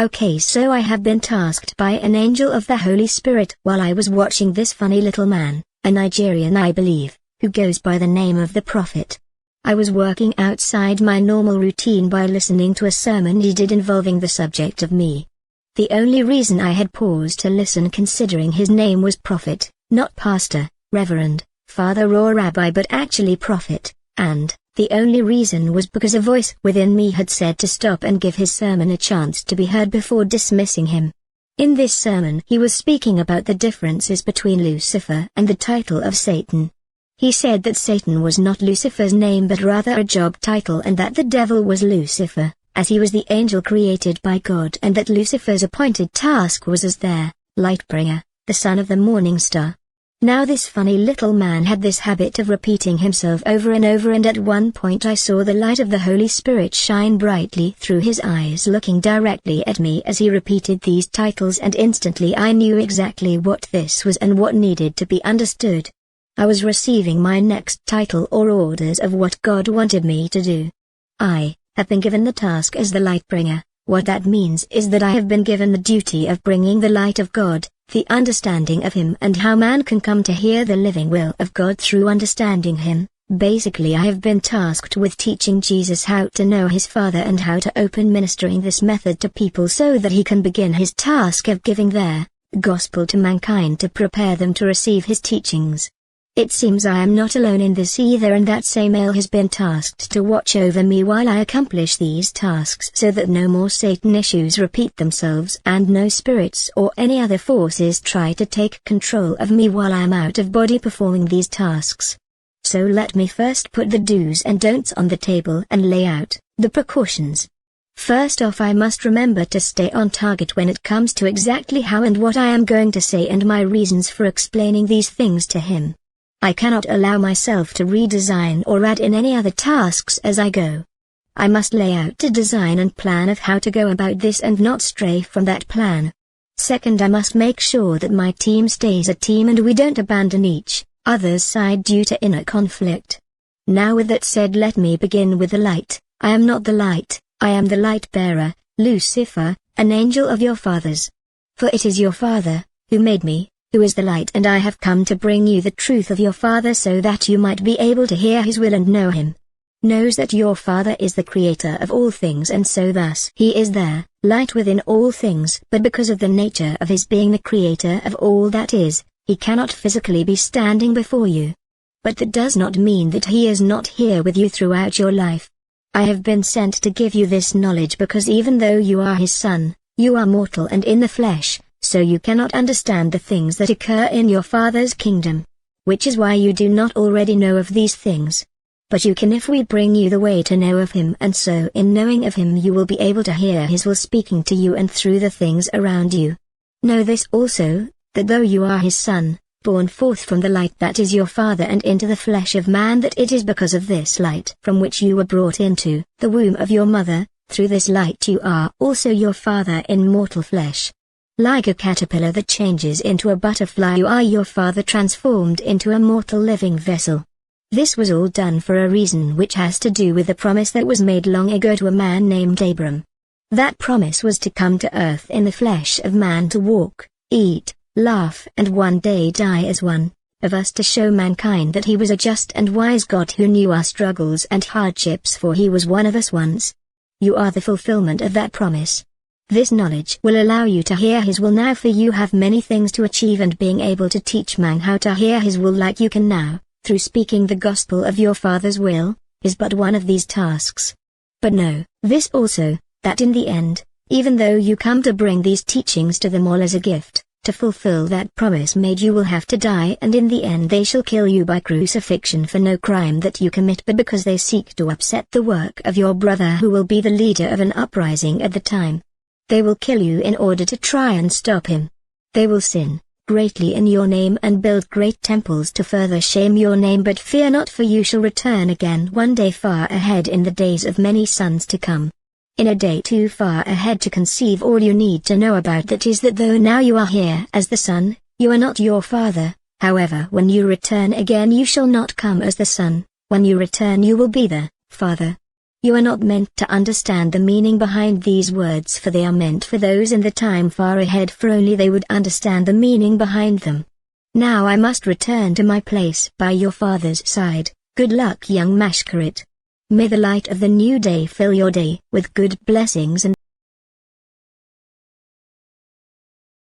Okay, so I have been tasked by an angel of the Holy Spirit while I was watching this funny little man, a Nigerian I believe, who goes by the name of the Prophet. I was working outside my normal routine by listening to a sermon he did involving the subject of me. The only reason I had paused to listen considering his name was Prophet, not Pastor, Reverend, Father or Rabbi but actually Prophet, and the only reason was because a voice within me had said to stop and give his sermon a chance to be heard before dismissing him. In this sermon he was speaking about the differences between Lucifer and the title of Satan. He said that Satan was not Lucifer's name but rather a job title and that the devil was Lucifer, as he was the angel created by God and that Lucifer's appointed task was as their light-bringer, the son of the morning star. Now this funny little man had this habit of repeating himself over and over, and at one point I saw the light of the Holy Spirit shine brightly through his eyes looking directly at me as he repeated these titles, and instantly I knew exactly what this was and what needed to be understood. I was receiving my next title or orders of what God wanted me to do. I have been given the task as the light bringer. What that means is that I have been given the duty of bringing the light of God, the understanding of Him and how man can come to hear the living will of God through understanding Him. Basically I have been tasked with teaching Jesus how to know his Father and how to open ministering this method to people so that he can begin his task of giving their gospel to mankind to prepare them to receive his teachings. It seems I am not alone in this either, and that same male has been tasked to watch over me while I accomplish these tasks so that no more Satan issues repeat themselves and no spirits or any other forces try to take control of me while I am out of body performing these tasks. So let me first put the do's and don'ts on the table and lay out the precautions. First off, I must remember to stay on target when it comes to exactly how and what I am going to say and my reasons for explaining these things to him. I cannot allow myself to redesign or add in any other tasks as I go. I must lay out a design and plan of how to go about this and not stray from that plan. Second, I must make sure that my team stays a team and we don't abandon each other's side due to inner conflict. Now with that said, let me begin with the light. I am not the light, I am the light bearer, Lucifer, an angel of your fathers. For it is your Father who made me, who is the light, and I have come to bring you the truth of your Father so that you might be able to hear his will and know him. Knows that your Father is the creator of all things and so thus he is there, light within all things, but because of the nature of his being the creator of all that is, he cannot physically be standing before you. But that does not mean that he is not here with you throughout your life. I have been sent to give you this knowledge because even though you are his son, you are mortal and in the flesh, so you cannot understand the things that occur in your Father's kingdom. Which is why you do not already know of these things. But you can if we bring you the way to know of him, and so in knowing of him you will be able to hear his will speaking to you and through the things around you. Know this also, that though you are his son, born forth from the light that is your Father and into the flesh of man, that it is because of this light from which you were brought into the womb of your mother, through this light you are also your Father in mortal flesh. Like a caterpillar that changes into a butterfly, you are your Father transformed into a mortal living vessel. This was all done for a reason which has to do with the promise that was made long ago to a man named Abram. That promise was to come to earth in the flesh of man to walk, eat, laugh and one day die as one of us, to show mankind that he was a just and wise God who knew our struggles and hardships, for he was one of us once. You are the fulfillment of that promise. This knowledge will allow you to hear his will now, for you have many things to achieve, and being able to teach man how to hear his will like you can now, through speaking the gospel of your Father's will, is but one of these tasks. But know this also, that in the end, even though you come to bring these teachings to them all as a gift, to fulfill that promise made, you will have to die, and in the end they shall kill you by crucifixion for no crime that you commit, but because they seek to upset the work of your brother who will be the leader of an uprising at the time. They will kill you in order to try and stop him. They will sin greatly in your name and build great temples to further shame your name, but fear not, for you shall return again one day far ahead in the days of many sons to come. In a day too far ahead to conceive. All you need to know about that is that though now you are here as the son, you are not your Father. However, when you return again you shall not come as the son. When you return you will be the Father. You are not meant to understand the meaning behind these words, for they are meant for those in the time far ahead, for only they would understand the meaning behind them. Now I must return to my place by your father's side. Good luck, young Mashkarit. May the light of the new day fill your day with good blessings and